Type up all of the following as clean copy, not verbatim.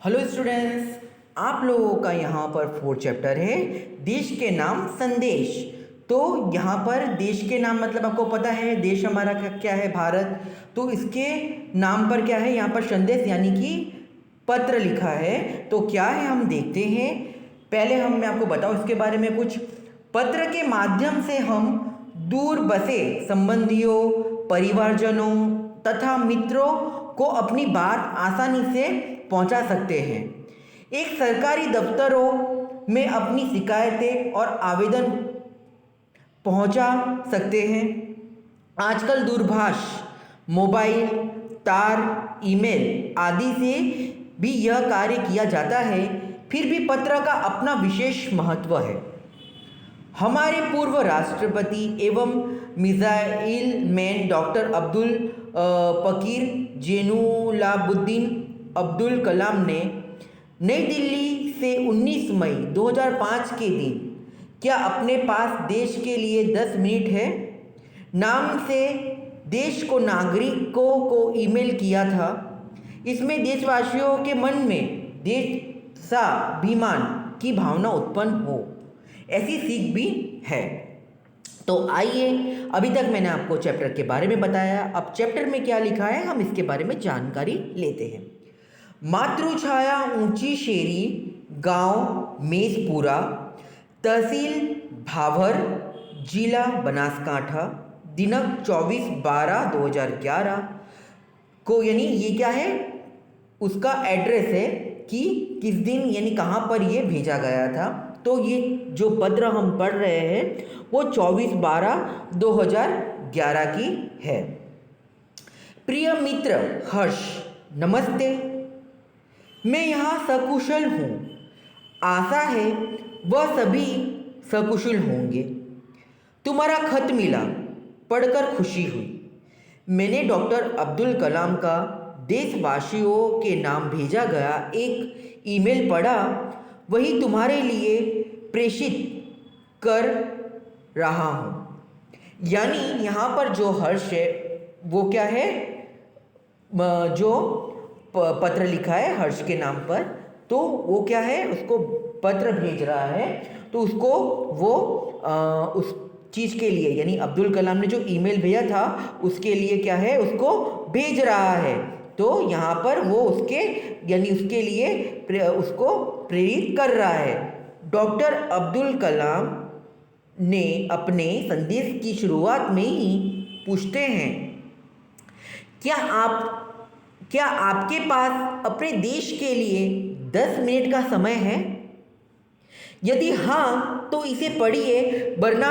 Hello students, आप लोगों का यहाँ पर फोर्थ चैप्टर है देश के नाम संदेश। तो यहाँ पर देश के नाम मतलब आपको पता है देश हमारा क्या है, भारत। तो इसके नाम पर क्या है, यहाँ पर संदेश यानी कि पत्र लिखा है। तो क्या है हम देखते हैं। पहले मैं आपको बताऊँ इसके बारे में कुछ। पत्र के माध्यम से हम दूर बसे संबंधियों, परिवारजनों तथा मित्रों को अपनी बात आसानी से पहुंचा सकते हैं। एक सरकारी दफ्तरों में अपनी शिकायतें और आवेदन पहुंचा सकते हैं। आजकल दूरभाष, मोबाइल, तार, ईमेल आदि से भी यह कार्य किया जाता है। फिर भी पत्र का अपना विशेष महत्व है। हमारे पूर्व राष्ट्रपति एवं मिसाइल मैन डॉक्टर अब्दुल पकीर जैनुलाब्दीन अब्दुल कलाम ने नई दिल्ली से 19 मई 2005 के दिन क्या अपने पास देश के लिए 10 मिनट है नाम से देश को नागरिकों को ईमेल किया था। इसमें देशवासियों के मन में देशाभिमान की भावना उत्पन्न हो, ऐसी सीख भी है। तो आइए, अभी तक मैंने आपको चैप्टर के बारे में बताया। अब चैप्टर में क्या लिखा है हम इसके बारे में जानकारी लेते हैं। मातृछाया ऊंची शेरी, गांव मेजपुरा, तहसील भाभर, जिला बनासकांठा, दिनांक 24/12/2011 को, यानी ये क्या है उसका एड्रेस है कि किस दिन यानी कहाँ पर ये भेजा गया था। तो ये जो पत्र हम पढ़ रहे हैं वो 24/12/2011 की है। प्रिय मित्र हर्ष, नमस्ते। मैं यहाँ सकुशल हूँ। आशा है वह सभी सकुशल होंगे। तुम्हारा खत मिला, पढ़कर खुशी हुई। मैंने डॉक्टर अब्दुल कलाम का देशवासियों के नाम भेजा गया एक ईमेल पढ़ा, वही तुम्हारे लिए प्रेषित कर रहा हूँ। यानी यहाँ पर जो हर्ष है वो क्या है, जो पत्र लिखा है हर्ष के नाम पर, तो वो क्या है उसको पत्र भेज रहा है। तो उसको वो उस चीज़ के लिए यानी अब्दुल कलाम ने जो ईमेल भेजा था उसके लिए क्या है उसको भेज रहा है। तो यहाँ पर वो उसके यानी उसके लिए उसको प्रेरित कर रहा है। डॉक्टर अब्दुल कलाम ने अपने संदेश की शुरुआत में ही पूछते हैं, क्या आपके पास अपने देश के लिए 10 मिनट का समय है? यदि हाँ तो इसे पढ़िए, वरना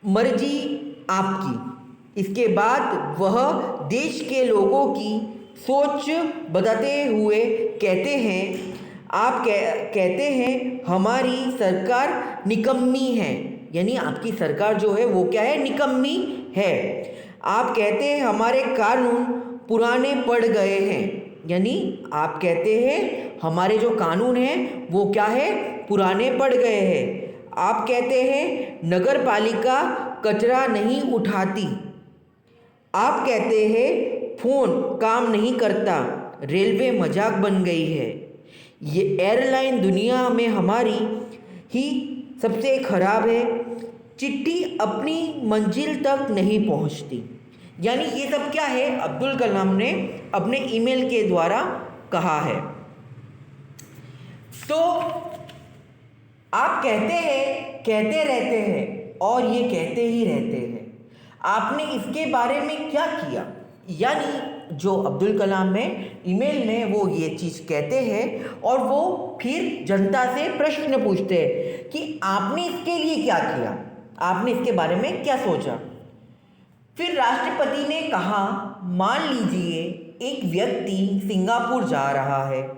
मर्जी आपकी। इसके बाद वह देश के लोगों की सोच बताते हुए कहते हैं, आप कहते हैं हमारी सरकार निकम्मी है। यानी आपकी सरकार जो है वो क्या है, निकम्मी है। आप कहते हैं हमारे कानून पुराने पड़ गए हैं। यानी आप कहते हैं हमारे जो कानून हैं वो क्या है, पुराने पड़ गए हैं। आप कहते हैं नगर पालिका कचरा नहीं उठाती। आप कहते हैं फोन काम नहीं करता, रेलवे मजाक बन गई है। ये एयरलाइन दुनिया में हमारी ही सबसे खराब है। चिट्ठी अपनी मंजिल तक नहीं पहुंचती। यानी ये सब क्या है अब्दुल कलाम ने अपने ईमेल के द्वारा कहा है। तो आप कहते रहते हैं और ये कहते ही रहते हैं। आपने इसके बारे में क्या किया? यानी जो अब्दुल कलाम है ईमेल में वो ये चीज़ कहते हैं और वो फिर जनता से प्रश्न पूछते हैं कि आपने इसके लिए क्या किया, आपने इसके बारे में क्या सोचा। फिर राष्ट्रपति ने कहा, मान लीजिए एक व्यक्ति सिंगापुर जा रहा है,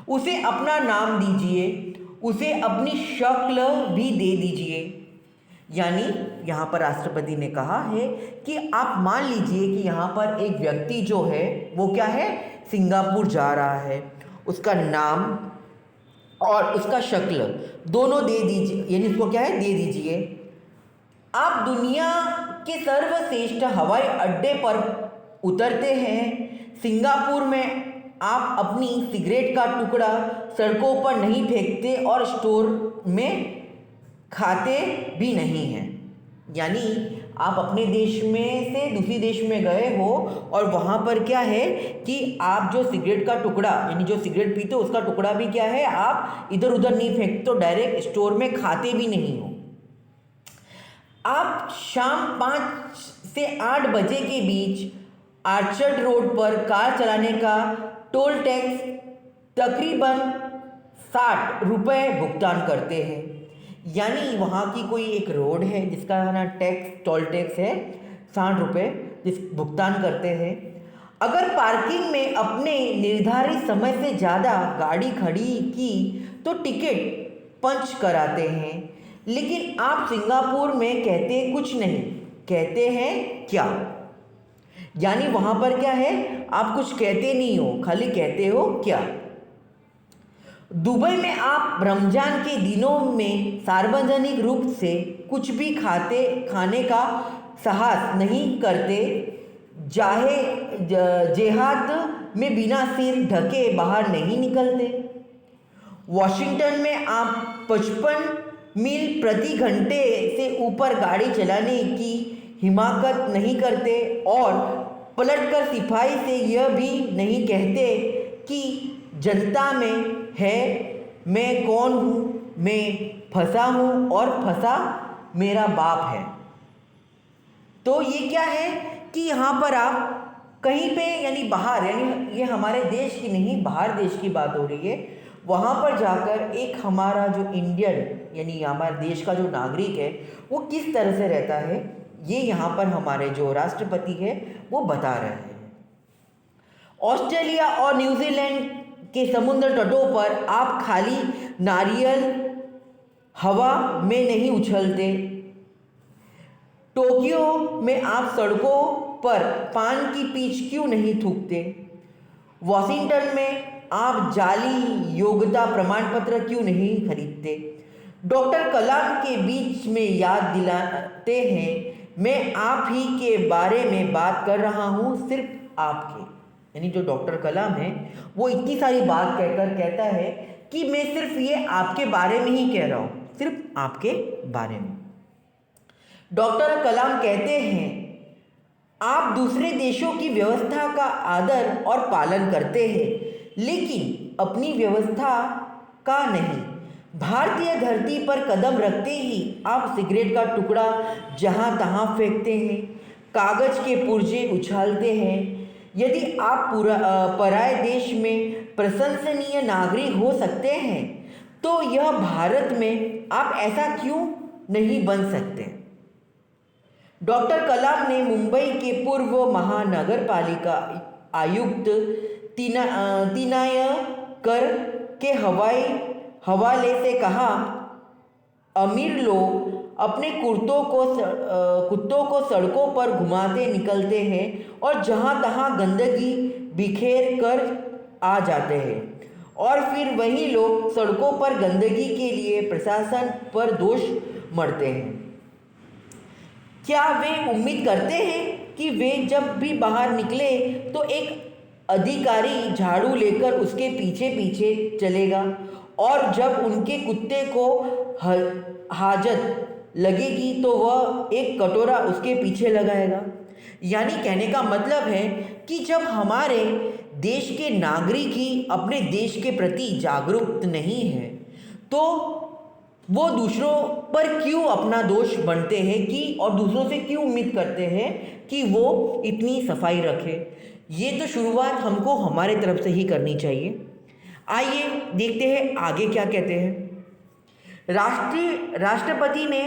उसे अपना नाम दीजिए, उसे अपनी शक्ल भी दे दीजिए। यानी यहाँ पर राष्ट्रपति ने कहा है कि आप मान लीजिए कि यहाँ पर एक व्यक्ति जो है वो क्या है, सिंगापुर जा रहा है, उसका नाम और उसका शक्ल दोनों दे दीजिए। यानी उसको क्या है, दे दीजिए। आप दुनिया के सर्वश्रेष्ठ हवाई अड्डे पर उतरते हैं, सिंगापुर में आप अपनी सिगरेट का टुकड़ा सड़कों पर नहीं फेंकते और स्टोर में खाते भी नहीं हैं। यानी आप अपने देश में से दूसरी देश में गए हो और वहाँ पर क्या है कि आप जो सिगरेट का टुकड़ा यानी जो सिगरेट पीते हो उसका टुकड़ा भी क्या है आप इधर उधर नहीं फेंकते तो डायरेक्ट स्टोर में खाते भी नहीं हो। आप शाम 5 से 8 बजे के बीच आर्चर्ड रोड पर कार चलाने का टोल टैक्स तकरीबन 60 रुपये भुगतान करते हैं। यानी वहाँ की कोई एक रोड है जिसका ना टोल टैक्स है 60 रुपये जिस भुगतान करते हैं। अगर पार्किंग में अपने निर्धारित समय से ज़्यादा गाड़ी खड़ी की तो टिकट पंच कराते हैं। लेकिन आप सिंगापुर में कहते कुछ नहीं, कहते हैं क्या। यानी वहाँ पर क्या है आप कुछ कहते नहीं हो, खाली कहते हो क्या। दुबई में आप रमजान के दिनों में सार्वजनिक रूप से कुछ भी खाने का साहस नहीं करते। चाहे जेहाद में बिना सिर ढके बाहर नहीं निकलते। वॉशिंगटन में आप 55 मील प्रति घंटे से ऊपर गाड़ी चलाने की हिमाकत नहीं करते और पलटकर सिपाही से यह भी नहीं कहते कि जनता में है मैं कौन हूँ, मैं फंसा हूँ और फंसा मेरा बाप है। तो ये क्या है कि यहाँ पर आप कहीं पे यानी बाहर, यानी ये हमारे देश की नहीं बाहर देश की बात हो रही है, वहाँ पर जाकर एक हमारा जो इंडियन यानी हमारे देश का जो नागरिक है वो किस तरह से रहता है ये यहाँ पर हमारे जो राष्ट्रपति है वो बता रहे हैं। ऑस्ट्रेलिया और न्यूजीलैंड के समुद्र तटों पर आप खाली नारियल हवा में नहीं उछलते। टोक्यो में आप सड़कों पर पान की पीच क्यों नहीं थूकते। वॉशिंगटन में आप जाली योग्यता प्रमाण पत्र क्यों नहीं खरीदते। डॉक्टर कलाम के बीच में याद दिलाते हैं मैं आप ही के बारे में बात कर रहा हूँ, सिर्फ आपके। यानी जो डॉक्टर कलाम है वो इतनी सारी बात कहकर कहता है कि मैं सिर्फ ये आपके बारे में ही कह रहा हूँ, सिर्फ आपके बारे में। डॉक्टर कलाम कहते हैं आप दूसरे देशों की व्यवस्था का आदर और पालन करते हैं लेकिन अपनी व्यवस्था का नहीं। भारतीय धरती पर कदम रखते ही आप सिगरेट का टुकड़ा जहां तहां फेंकते हैं, कागज के पुर्जे उछालते हैं। यदि आप पराये देश में प्रशंसनीय नागरिक हो सकते हैं तो यह भारत में आप ऐसा क्यों नहीं बन सकते। डॉक्टर कलाम ने मुंबई के पूर्व महानगर पालिका आयुक्त तिनायकर के हवाले से कहा अमीर लोग अपने कुत्तों को सड़कों पर घुमाते निकलते हैं और जहां तहां गंदगी बिखेर कर आ जाते हैं और फिर वही लोग सड़कों पर गंदगी के लिए प्रशासन पर दोष मढ़ते हैं। क्या वे उम्मीद करते हैं कि वे जब भी बाहर निकले तो एक अधिकारी झाड़ू लेकर उसके पीछे पीछे चलेगा और जब उनके कुत्ते को हाजत लगेगी तो वह एक कटोरा उसके पीछे लगाएगा। यानी कहने का मतलब है कि जब हमारे देश के नागरिक ही अपने देश के प्रति जागरूक नहीं हैं तो वो दूसरों पर क्यों अपना दोष बनते हैं कि और दूसरों से क्यों उम्मीद करते हैं कि वो इतनी सफाई रखे। ये तो शुरुआत हमको हमारे तरफ से ही करनी चाहिए। आइए देखते हैं आगे क्या कहते हैं। राष्ट्रपति ने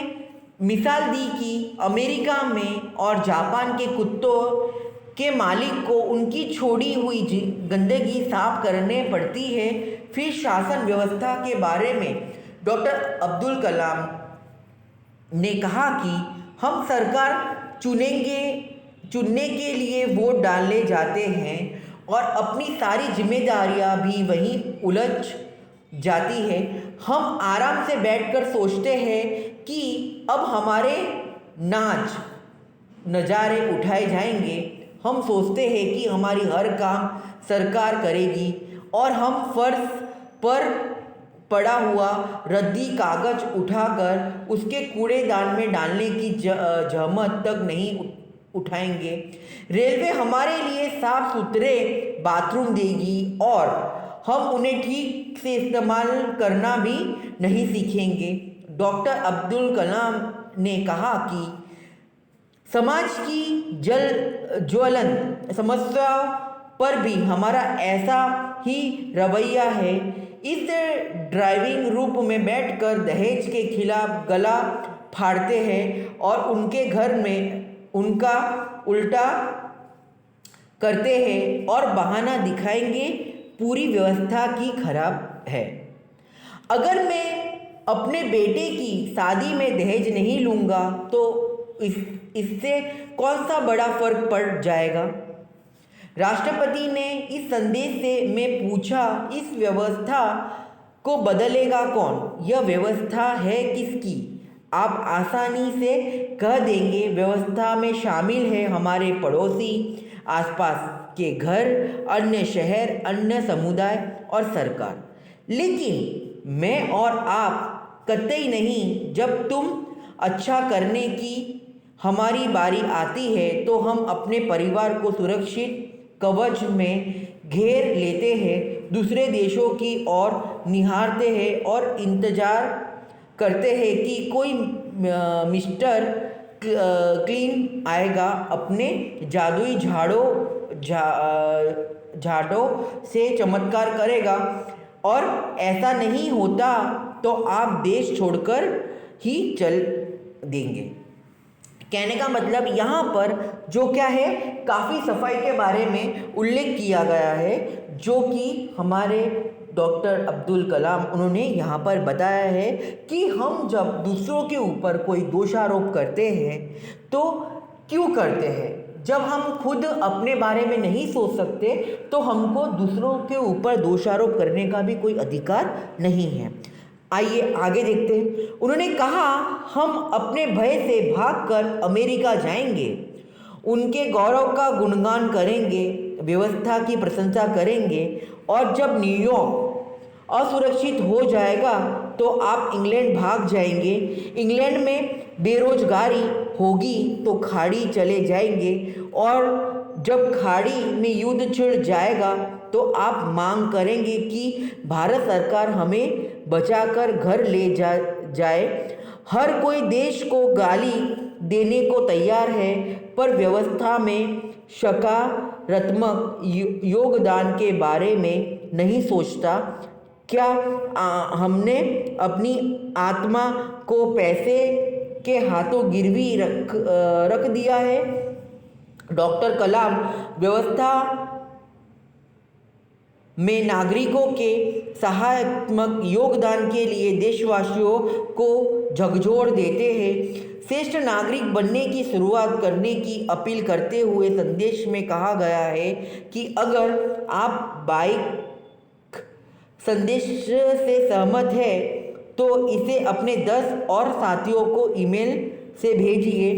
मिसाल दी कि अमेरिका में और जापान के कुत्तों के मालिक को उनकी छोड़ी हुई गंदगी साफ करने पड़ती है। फिर शासन व्यवस्था के बारे में डॉक्टर अब्दुल कलाम ने कहा कि हम सरकार चुनने के लिए वोट डालने जाते हैं और अपनी सारी जिम्मेदारियां भी वहीं उलझ जाती है। हम आराम से बैठकर सोचते हैं कि अब हमारे नाच नज़ारे उठाए जाएंगे। हम सोचते हैं कि हमारी हर काम सरकार करेगी और हम फर्श पर पड़ा हुआ रद्दी कागज उठाकर उसके कूड़ेदान में डालने की जहमत तक नहीं उठाएंगे। रेलवे हमारे लिए साफ सुथरे बाथरूम देगी और हम उन्हें ठीक से इस्तेमाल करना भी नहीं सीखेंगे। डॉक्टर अब्दुल कलाम ने कहा कि समाज की ज्वलंत समस्याओं पर भी हमारा ऐसा ही रवैया है। इस ड्राइविंग रूप में बैठकर दहेज के खिलाफ गला फाड़ते हैं और उनके घर में उनका उल्टा करते हैं और बहाना दिखाएंगे पूरी व्यवस्था की खराब है। अगर मैं अपने बेटे की शादी में दहेज नहीं लूँगा तो इससे कौन सा बड़ा फर्क पड़ जाएगा। राष्ट्रपति ने इस संदेश से में पूछा, इस व्यवस्था को बदलेगा कौन? यह व्यवस्था है किसकी? आप आसानी से कह देंगे व्यवस्था में शामिल है हमारे पड़ोसी, आसपास के घर, अन्य शहर, अन्य समुदाय और सरकार। लेकिन मैं और आप कतई नहीं। जब तुम अच्छा करने की हमारी बारी आती है तो हम अपने परिवार को सुरक्षित कवच में घेर लेते हैं, दूसरे देशों की ओर निहारते हैं और इंतजार करते हैं कि कोई मिस्टर क्लीन आएगा, अपने जादुई झाड़ों से चमत्कार करेगा। और ऐसा नहीं होता तो आप देश छोड़कर ही चल देंगे। कहने का मतलब यहाँ पर जो क्या है, काफ़ी सफाई के बारे में उल्लेख किया गया है, जो कि हमारे डॉक्टर अब्दुल कलाम उन्होंने यहाँ पर बताया है कि हम जब दूसरों के ऊपर कोई दोषारोप करते हैं तो क्यों करते हैं। जब हम खुद अपने बारे में नहीं सोच सकते तो हमको दूसरों के ऊपर दोषारोप करने का भी कोई अधिकार नहीं है। आइए आगे देखते हैं। उन्होंने कहा, हम अपने भय से भागकर अमेरिका जाएंगे, उनके गौरव का गुणगान करेंगे, व्यवस्था की प्रशंसा करेंगे और जब न्यूयॉर्क असुरक्षित हो जाएगा तो आप इंग्लैंड भाग जाएंगे। इंग्लैंड में बेरोजगारी होगी तो खाड़ी चले जाएंगे और जब खाड़ी में युद्ध छिड़ जाएगा तो आप मांग करेंगे कि भारत सरकार हमें बचाकर घर ले जाए। हर कोई देश को गाली देने को तैयार है पर व्यवस्था में सकारात्मक योगदान के बारे में नहीं सोचता। क्या हमने अपनी आत्मा को पैसे के हाथों गिरवी रख दिया है? डॉक्टर कलाम व्यवस्था में नागरिकों के सहायतात्मक योगदान के लिए देशवासियों को झकझोर देते हैं। श्रेष्ठ नागरिक बनने की शुरुआत करने की अपील करते हुए संदेश में कहा गया है कि अगर आप बाइक संदेश से सहमत है तो इसे अपने 10 और साथियों को ईमेल से भेजिए।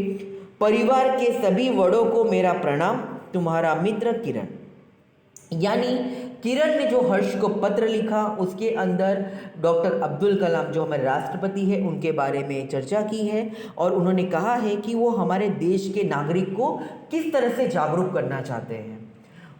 परिवार के सभी बड़ों को मेरा प्रणाम, तुम्हारा मित्र किरण। यानी किरण ने जो हर्ष को पत्र लिखा उसके अंदर डॉक्टर अब्दुल कलाम जो हमारे राष्ट्रपति हैं उनके बारे में चर्चा की है और उन्होंने कहा है कि वो हमारे देश के नागरिक को किस तरह से जागरूक करना चाहते हैं।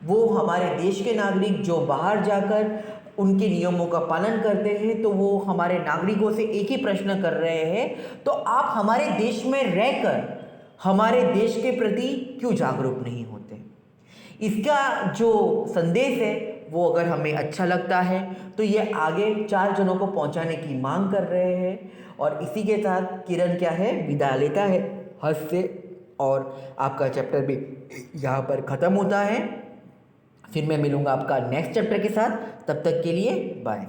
वो हमारे देश के नागरिक जो बाहर जाकर उनके नियमों का पालन करते हैं तो वो हमारे नागरिकों से एक ही प्रश्न कर रहे हैं, तो आप हमारे देश में रहकर हमारे देश के प्रति क्यों जागरूक नहीं होते। इसका जो संदेश है वो अगर हमें अच्छा लगता है तो ये आगे 4 जनों को पहुंचाने की मांग कर रहे हैं। और इसी के साथ किरण क्या है, विदा लेता है हर्ष से और आपका चैप्टर भी यहाँ पर ख़त्म होता है। फिर मैं मिलूँगा आपका नेक्स्ट चैप्टर के साथ, तब तक के लिए बाय।